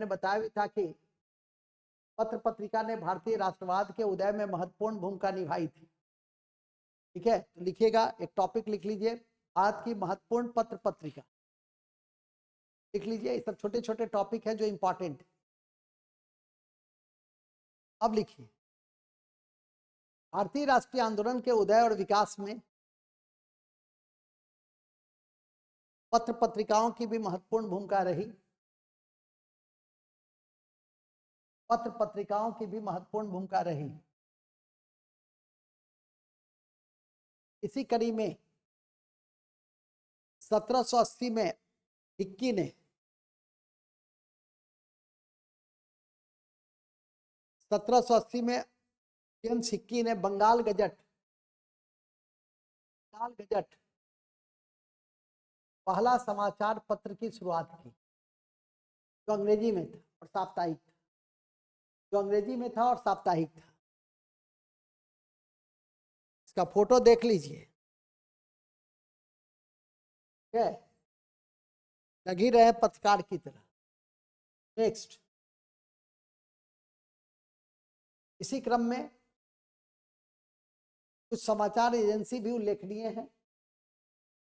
मैंने बताया भी था कि पत्र पत्रिका ने भारतीय राष्ट्रवाद के उदय में महत्वपूर्ण भूमिका निभाई थी। ठीक है, तो लिखिएगा, एक टॉपिक लिख लीजिए, भारत की महत्वपूर्ण पत्र पत्रिका लिख लीजिए। ये सब छोटे छोटे टॉपिक है जो इंपॉर्टेंट है। अब लिखिए, भारतीय राष्ट्रीय आंदोलन के उदय और विकास में पत्र पत्रिकाओं की भी महत्वपूर्ण भूमिका रही। पत्र पत्रिकाओं की भी महत्वपूर्ण भूमिका रही। इसी कड़ी में 1780 में हिक्की ने 1780 में जेम्स हिक्की ने बंगाल गजट पहला समाचार पत्र की शुरुआत की, जो अंग्रेजी में था और साप्ताहिक था। इसका फोटो देख लीजिए। ठीक है, लग ही रहे पत्रकार की तरह। नेक्स्ट, इसी क्रम में कुछ समाचार एजेंसी भी उल्लेखनीय हैं।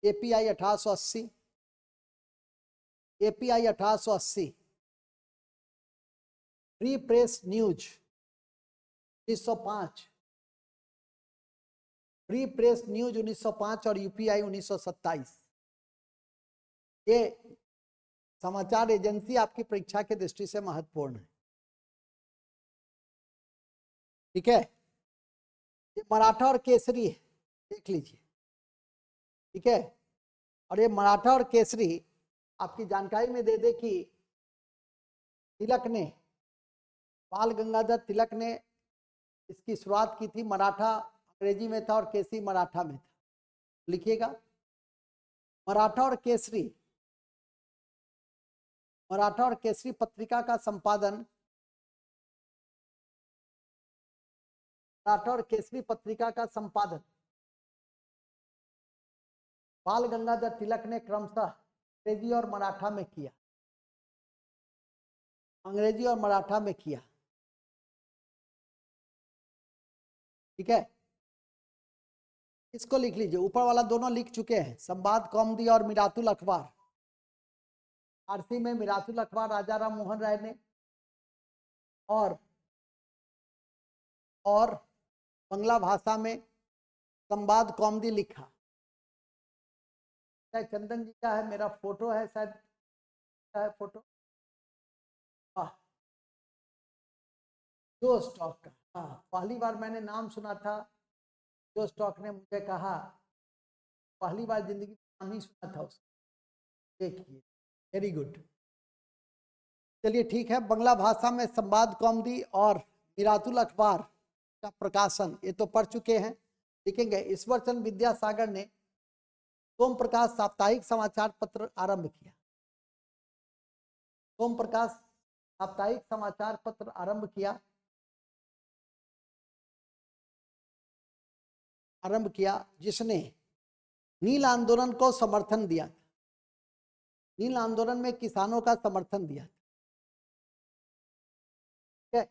API 1880, free press news 1905, free press news 1905 और यूपीआई 1927। ये समाचार एजेंसी आपकी परीक्षा की दृष्टि से महत्वपूर्ण है। ठीक है, ये मराठा और केसरी है, देख लीजिए। ठीक है, और ये मराठा और केसरी आपकी जानकारी में दे दे कि तिलक ने, बाल गंगाधर तिलक ने इसकी शुरुआत की थी। मराठा अंग्रेजी में था और केसरी मराठा में था। लिखिएगा, मराठा और केसरी पत्रिका का संपादन, मराठा और केसरी पत्रिका का संपादन बाल गंगाधर तिलक ने क्रमशः अंग्रेजी और मराठा में किया। ठीक है, इसको लिख लीजिए। ऊपर वाला दोनों लिख चुके हैं, संवाद कौमुदी और मिरातुल अखबार। फारसी में मिरातुल अखबार राजा राम मोहन राय ने, और बंगला भाषा में संवाद कौमुदी लिखा। चंदन जी का है, मेरा फोटो है शायद, फोटो जो स्टॉक का। हाँ, पहली बार मैंने नाम सुना था, जो स्टॉक ने मुझे कहा, पहली बार जिंदगी में नाम ही सुना था उसका। देखिए, वेरी गुड। चलिए ठीक है, बंगला भाषा में संवाद कौमुदी और मिरातुल अखबार का प्रकाशन ये तो पढ़ चुके हैं। लिखेंगे, ईश्वरचंद विद्यासागर ने सोम प्रकाश साप्ताहिक समाचार पत्र आरंभ किया। सोम प्रकाश साप्ताहिक समाचार पत्र आरंभ किया, जिसने नील आंदोलन को समर्थन दिया। नील आंदोलन में किसानों का समर्थन दिया। ठीक है,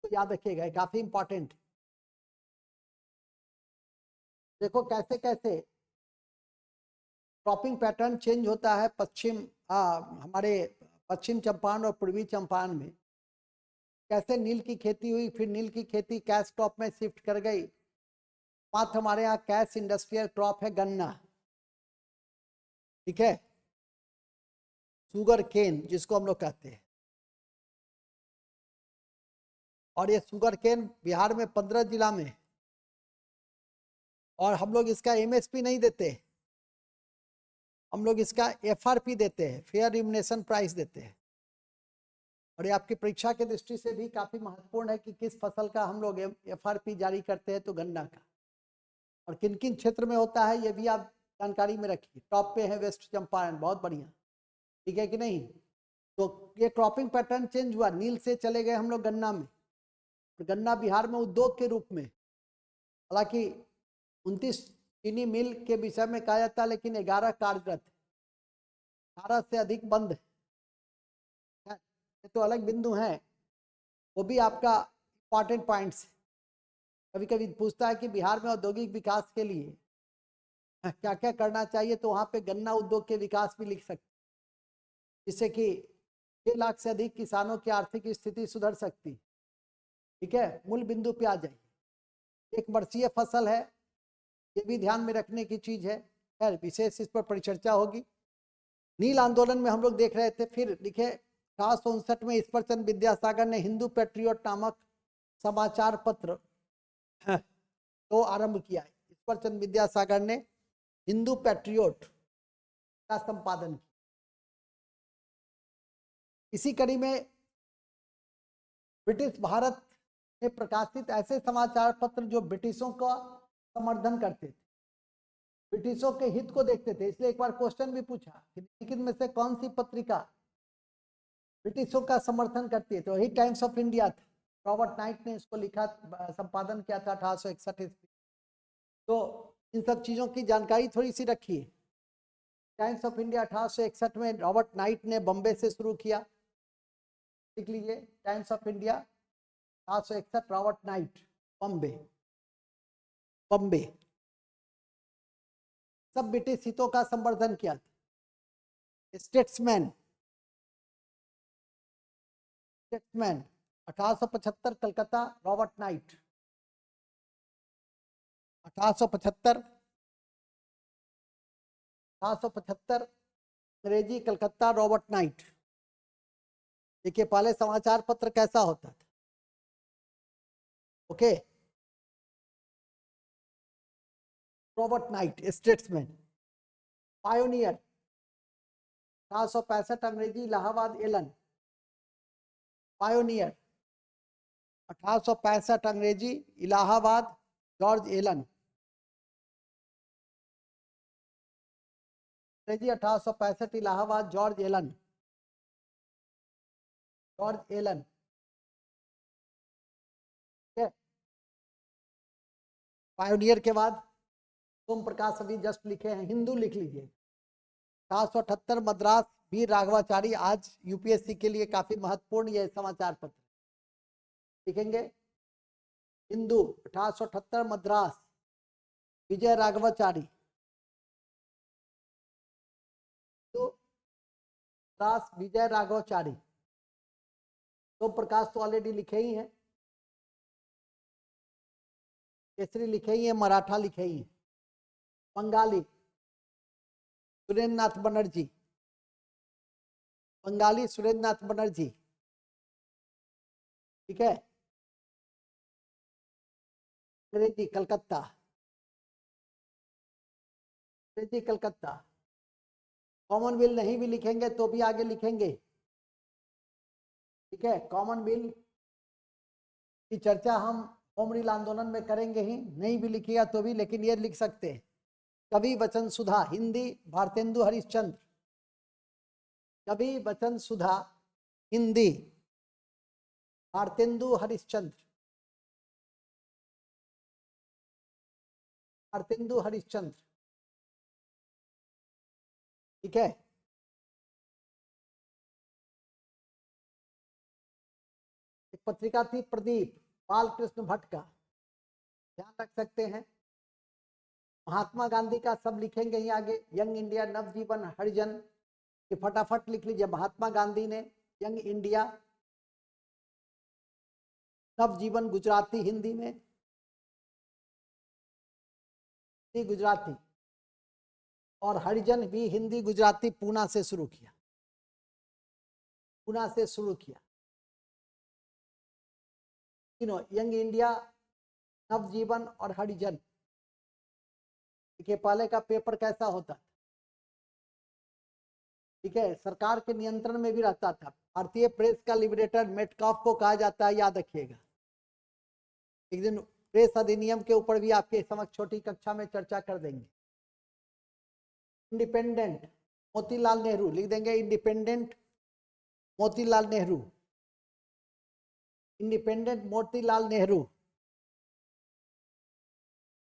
तो याद रखिएगा, काफी इंपॉर्टेंट। देखो कैसे कैसे क्रॉपिंग पैटर्न चेंज होता है हमारे पश्चिम चंपारण और पूर्वी चंपारण में। कैसे नील की खेती हुई, फिर नील की खेती कैश क्रॉप में शिफ्ट कर गई। बात हमारे यहाँ कैश इंडस्ट्रियल क्रॉप है गन्ना। ठीक है, शुगर केन जिसको हम लोग कहते हैं। और ये शुगर केन बिहार में 15 जिला में, और हम लोग इसका एमएसपी नहीं देते, हम लोग इसका एफआरपी देते हैं, फेयर रिम्यूनरेशन प्राइस देते हैं। और ये आपकी परीक्षा की दृष्टि से भी काफी महत्वपूर्ण है कि किस फसल का हम लोग एफआरपी जारी करते हैं, तो गन्ना का। और किन किन क्षेत्र में होता है ये भी आप जानकारी में रखिए। टॉप पे है वेस्ट चंपारण, बहुत बढ़िया। ठीक है कि नहीं? तो ये क्रॉपिंग पैटर्न चेंज हुआ, नील से चले गए हम लोग गन्ना में। गन्ना बिहार में उद्योग के रूप में, हालांकि 29 चीनी मिल के विषय में कहा जाता है, लेकिन 11 कार्यरत, 18 से अधिक बंद है। ये तो अलग बिंदु हैं, वो भी आपका इंपॉर्टेंट पॉइंट्स। कभी कभी पूछता है कि बिहार में औद्योगिक विकास के लिए क्या क्या करना चाहिए, तो वहां पे गन्ना उद्योग के विकास भी लिख सकते, जिससे कि 6 लाख से अधिक किसानों की आर्थिक स्थिति सुधर सकती। ठीक है, मूल बिंदु पे आ जाइए। एक वर्षीय फसल है, ये भी ध्यान में रखने की चीज है, खैर विशेष इस पर परिचर्चा होगी। नील आंदोलन में हम लोग देख रहे थे, फिर लिखे 1859 में ईश्वरचंद विद्यासागर ने हिंदू पैट्रियट नामक समाचार पत्र तो आरंभ किया है। ईश्वरचंद विद्यासागर ने हिंदू पैट्रियट का संपादन किया। इसी कड़ी में ब्रिटिश भारत में प्रकाशित ऐसे समाचार पत्र जो ब्रिटिशों का समर्थन करते थे, ब्रिटिशों के हित को देखते थे। इसलिए एक बार क्वेश्चन भी पूछा कि निम्नलिखित में से कौन सी पत्रिका ब्रिटिशों का समर्थन करती है, तो वही टाइम्स ऑफ इंडिया था। रॉबर्ट नाइट ने इसको लिखा, संपादन किया था 1861 ईस्वी। तो इन सब चीजों की जानकारी थोड़ी सी रखिए। टाइम्स ऑफ इंडिया 1861 में रॉबर्ट नाइट ने बॉम्बे से शुरू किया, लिख लीजिए times of India 1861, Robert night, Bombay. Bombay सब ब्रिटिश हितों का संवर्धन किया था। स्टेट्समैन 1875 कलकत्ता, रॉबर्ट नाइट 1875 अंग्रेजी कलकत्ता, रॉबर्ट नाइट। देखिए पहले समाचार पत्र कैसा होता था। Okay, Robert night statesman. Pioneer 1865 अंग्रेजी इलाहाबाद एलन। पायोनियर 1865 अंग्रेजी इलाहाबाद जॉर्ज एलन। अंग्रेजी 1865 Allahabad George Allen. George Allen. Pioneer के बाद सोम प्रकाश अभी जस्ट लिखे हैं, हिंदू लिख लीजिए। 778 मद्रास बी राघवाचारी, आज यूपीएससी के लिए काफी महत्वपूर्ण यह समाचार पत्र लिखेंगे। हिंदू 1878 मद्रास विजय राघवाचारी। तो मद्रास विजय राघवाचारी। सोम प्रकाश तो ऑलरेडी लिखे ही हैं, केसरी लिखे ही है, मराठा लिखे ही है। बंगाली सुरेंद्रनाथ बनर्जी। बंगाली सुरेंद्रनाथ बनर्जी। ठीक है। अंग्रेजी कलकत्ता। अंग्रेजी कलकत्ता। कॉमनवेल्थ नहीं भी लिखेंगे तो भी आगे लिखेंगे। ठीक है, कॉमनवेल्थ की चर्चा हम होम रूल आंदोलन में करेंगे ही, नहीं भी लिखिएगा तो भी, लेकिन ये लिख सकते हैं। कवि वचन सुधा हिंदी भारतेंदु हरिश्चंद्र। कवि वचन सुधा हिंदी भारतेंदु हरिश्चंद्र। भारतेंदु हरिश्चंद्र। ठीक है। एक पत्रिका थी प्रदीप, बालकृष्ण भट्ट का, ध्यान रख सकते हैं। महात्मा गांधी का सब लिखेंगे ही आगे। यंग इंडिया, नवजीवन, हरिजन, ये फटाफट लिख लीजिए। महात्मा गांधी ने यंग इंडिया, नवजीवन गुजराती हिंदी में, हिंदी गुजराती, और हरिजन भी हिंदी गुजराती पूना से शुरू किया। पूना से शुरू किया तीनों, यंग इंडिया, नवजीवन और हरिजन। देखिए पहले का पेपर कैसा होता था। ठीक है, सरकार के नियंत्रण में भी रहता था। भारतीय प्रेस का लिबरेटर मेटकॉफ को कहा जाता है, याद रखिएगा। एक दिन प्रेस अधिनियम के ऊपर भी आपके समक्ष छोटी कक्षा में चर्चा कर देंगे। इंडिपेंडेंट मोतीलाल नेहरू लिख देंगे। इंडिपेंडेंट मोतीलाल नेहरू। इंडिपेंडेंट मोतीलाल नेहरू।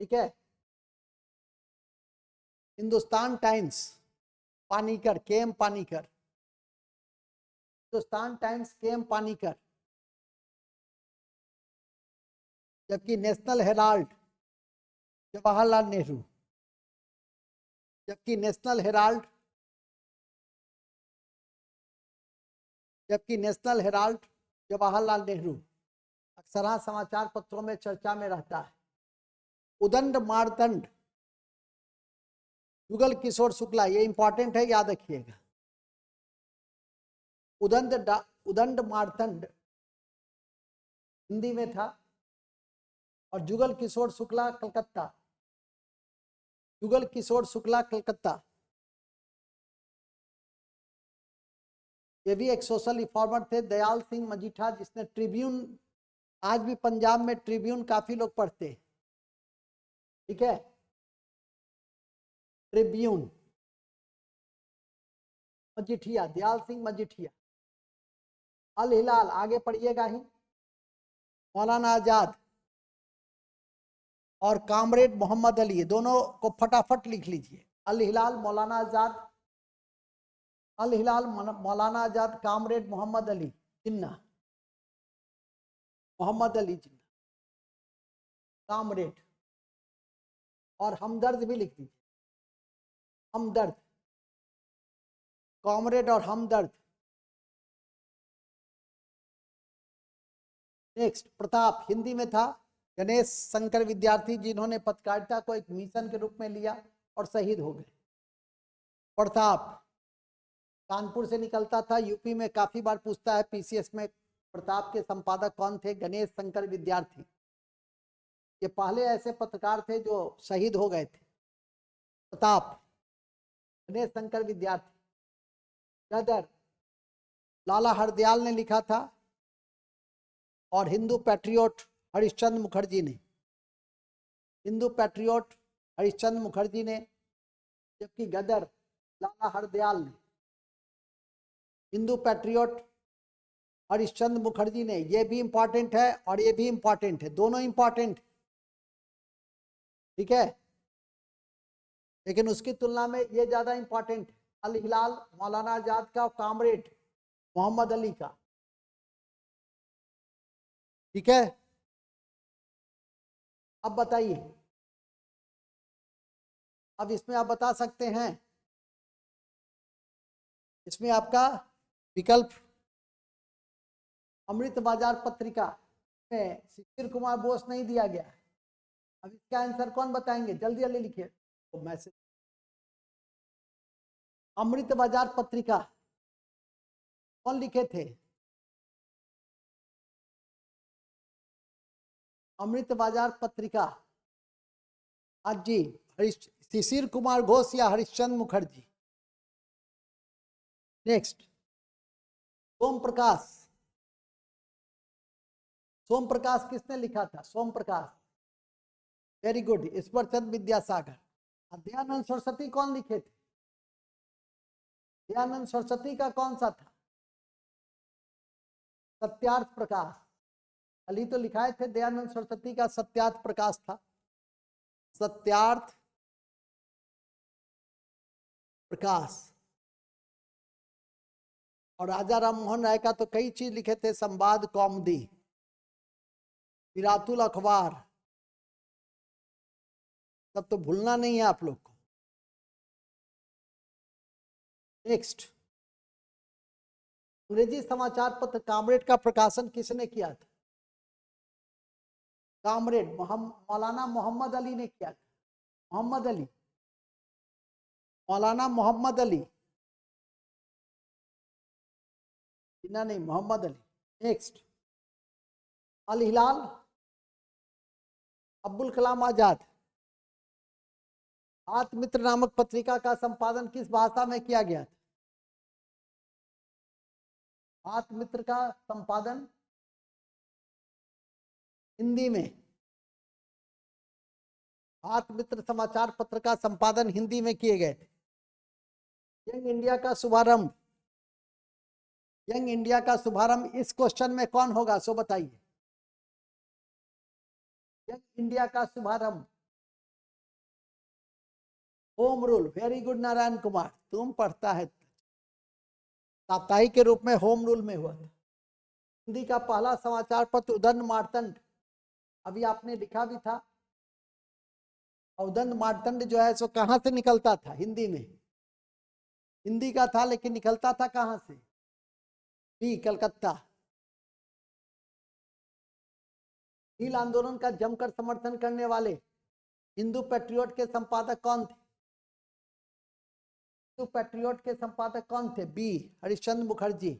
ठीक है। Hindustan Times Panikkar, K M Panikkar. Hindustan Times K M. Panikkar, जबकि नेशनल हेराल्ड जवाहरलाल नेहरू, जबकि नेशनल हेराल्ड जवाहरलाल नेहरू अक्सर समाचार पत्रों में चर्चा में रहता है। उदंड मारदंड जुगल किशोर शुक्ला, ये इंपॉर्टेंट है, याद रखिएगा। उदंड मारदंड हिंदी में था और जुगल किशोर शुक्ला कलकत्ता, जुगल किशोर शुक्ला कलकत्ता। ये भी एक सोशल रिफॉर्मर थे। दयाल सिंह मजीठा, जिसने ट्रिब्यून, आज भी पंजाब में ट्रिब्यून काफी लोग पढ़ते हैं, ठीक है, ट्रिब्यून, मजीठिया, दयाल सिंह मजीठिया। अल हिलाल, आगे पढ़िएगा ही, मौलाना आजाद और कामरेड मोहम्मद अली, दोनों को फटाफट लिख लीजिए। अल हिलाल मौलाना आजाद, अल हिलाल मौलाना आजाद, कामरेड मोहम्मद अली जिन्ना, मोहम्मद अली जिन्ना, कामरेड। और हमदर्द भी लिख दीजिए, हमदर्द, कॉमरेड और हमदर्द। नेक्स्ट, प्रताप, हिंदी में था गणेश शंकर विद्यार्थी, जिन्होंने पत्रकारिता को एक मिशन के रूप में लिया और शहीद हो गए। प्रताप कानपुर से निकलता था, यूपी में काफी बार पूछता है पीसीएस में, प्रताप के संपादक कौन थे? गणेश शंकर विद्यार्थी। ये पहले ऐसे पत्रकार थे जो शहीद हो गए थे। प्रताप, गणेश शंकर विद्यार्थी। गदर, लाला हरदयाल ने लिखा था, और हिंदू पैट्रियोट हरिश्चंद्र मुखर्जी ने, हिंदू पैट्रियोट हरिश्चंद्र मुखर्जी ने, जबकि गदर लाला हरदयाल ने। हिंदू पैट्रियोट हरिश्चंद्र मुखर्जी ने, ये भी इंपॉर्टेंट है और ये भी इंपॉर्टेंट है, दोनों इंपॉर्टेंट, ठीक है, लेकिन उसकी तुलना में ये ज्यादा इंपॉर्टेंट है। अल हिलाल मौलाना आजाद का, कामरेड मोहम्मद अली का, ठीक है। अब बताइए, अब इसमें आप बता सकते हैं, इसमें आपका विकल्प अमृत बाजार पत्रिका में शिशिर कुमार बोस नहीं दिया गया। अब इसका आंसर कौन बताएंगे? जल्दी जल्दी लिखिए तो मैसेज। अमृत बाजार पत्रिका कौन लिखे थे? अमृत बाजार पत्रिका, आज जी, शिशिर कुमार घोष या हरिश्चंद्र मुखर्जी। नेक्स्ट, सोम प्रकाश, सोम प्रकाश किसने लिखा था? सोम प्रकाश, वेरी गुड, ईश्वर चंद्र विद्यासागर। दयानंद सरस्वती कौन लिखे थे? दयानंद सरस्वती का कौन सा था? सत्यार्थ प्रकाश, कल ही तो लिखाए थे दयानंद सरस्वती का, सत्यार्थ प्रकाश था, सत्यार्थ प्रकाश। और राजा राम मोहन राय का तो कई चीज लिखे थे, संवाद कौमुदी, विरातुल अखबार, तब तो भूलना नहीं है आप लोग को। नेक्स्ट, अंग्रेजी समाचार पत्र कामरेड का प्रकाशन किसने किया था? कामरेड मौलाना मोहम्मद अली ने किया था। मोहम्मद अली, मौलाना मोहम्मद अली, जिन्ना नहीं, मोहम्मद अली। नेक्स्ट, अल हिलाल अब्दुल कलाम आजाद। आत्मित्र नामक पत्रिका का संपादन किस भाषा में किया गया था? आत्मित्र का संपादन हिंदी में, आत्मित्र समाचार पत्र का संपादन हिंदी में किए गए थे। यंग इंडिया का शुभारंभ, यंग इंडिया का शुभारंभ इस क्वेश्चन में कौन होगा, सो बताइए। यंग इंडिया का शुभारंभ, home rule, very good Narayan Kumar, तुम पढ़ता है। साप्ताहिक के रूप में होम रूल में हुआ था। हिंदी का पहला समाचार पत्र उदंड मार्तंड, अभी आपने लिखा भी था। उदंड मार्तंड जो है सो कहाँ से निकलता था? हिंदी में, हिंदी का था लेकिन निकलता था कहाँ से? बी, कलकत्ता। नील आंदोलन का जमकर समर्थन करने वाले हिंदू पैट्रियट के संपादक कौन थे? हिंदू पैट्रियट के संपादक कौन थे? बी, हरिश्चंद्र मुखर्जी।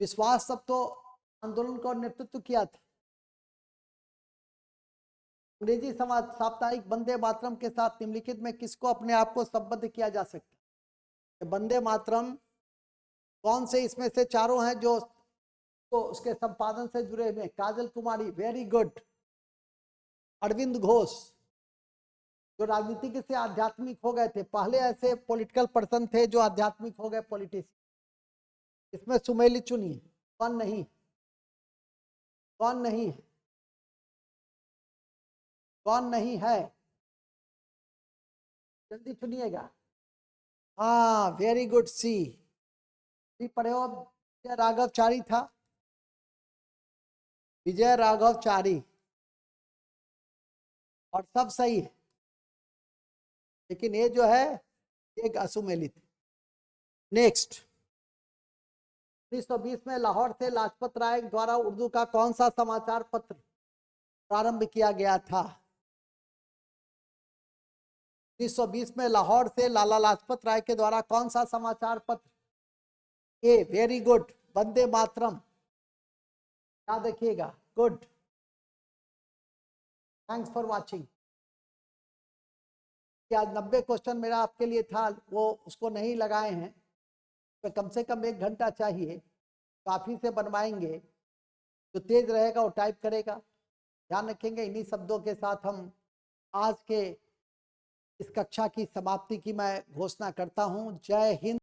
विश्वास सब तो आंदोलन का नेतृत्व किया था। अंग्रेजी समाज साप्ताहिक वंदे मातरम के साथ निम्नलिखित में किसको अपने आप को संबद्ध किया जा सकता है? वंदे मातरम कौन से इसमें से चारों हैं जो तो उसके संपादन से जुड़े हुए? Kajal Kumari, very good. अरविंद घोष, जो राजनीति से आध्यात्मिक हो गए थे, पहले ऐसे पॉलिटिकल पर्सन थे जो आध्यात्मिक हो गए पॉलिटिशियन। इसमें सुमेली चुनिए, कौन नहीं, कौन नहीं, कौन नहीं है, जल्दी चुनिएगा। हाँ, वेरी गुड, सी। पढ़े हो? विजय राघव चारी था, विजय राघव चारी, और सब सही है, लेकिन ये जो है एक असुमेलित। नेक्स्ट, 1920 में लाहौर से लाजपत राय द्वारा उर्दू का कौन सा समाचार पत्र प्रारंभ किया गया था? 1920 में लाहौर से लाला लाजपत राय के द्वारा कौन सा समाचार पत्र? ए, वेरी गुड, वंदे मातरम। याद रखिएगा, गुड। Thanks for watching. आज 90 क्वेश्चन मेरा आपके लिए था, वो उसको नहीं लगाए हैं, तो कम से कम 1 घंटा चाहिए, काफी से बनवाएंगे। जो तेज रहेगा वो टाइप करेगा। ध्यान रखेंगे। इन्हीं शब्दों के साथ हम आज के इस कक्षा की समाप्ति की मैं घोषणा करता हूं। जय हिंद।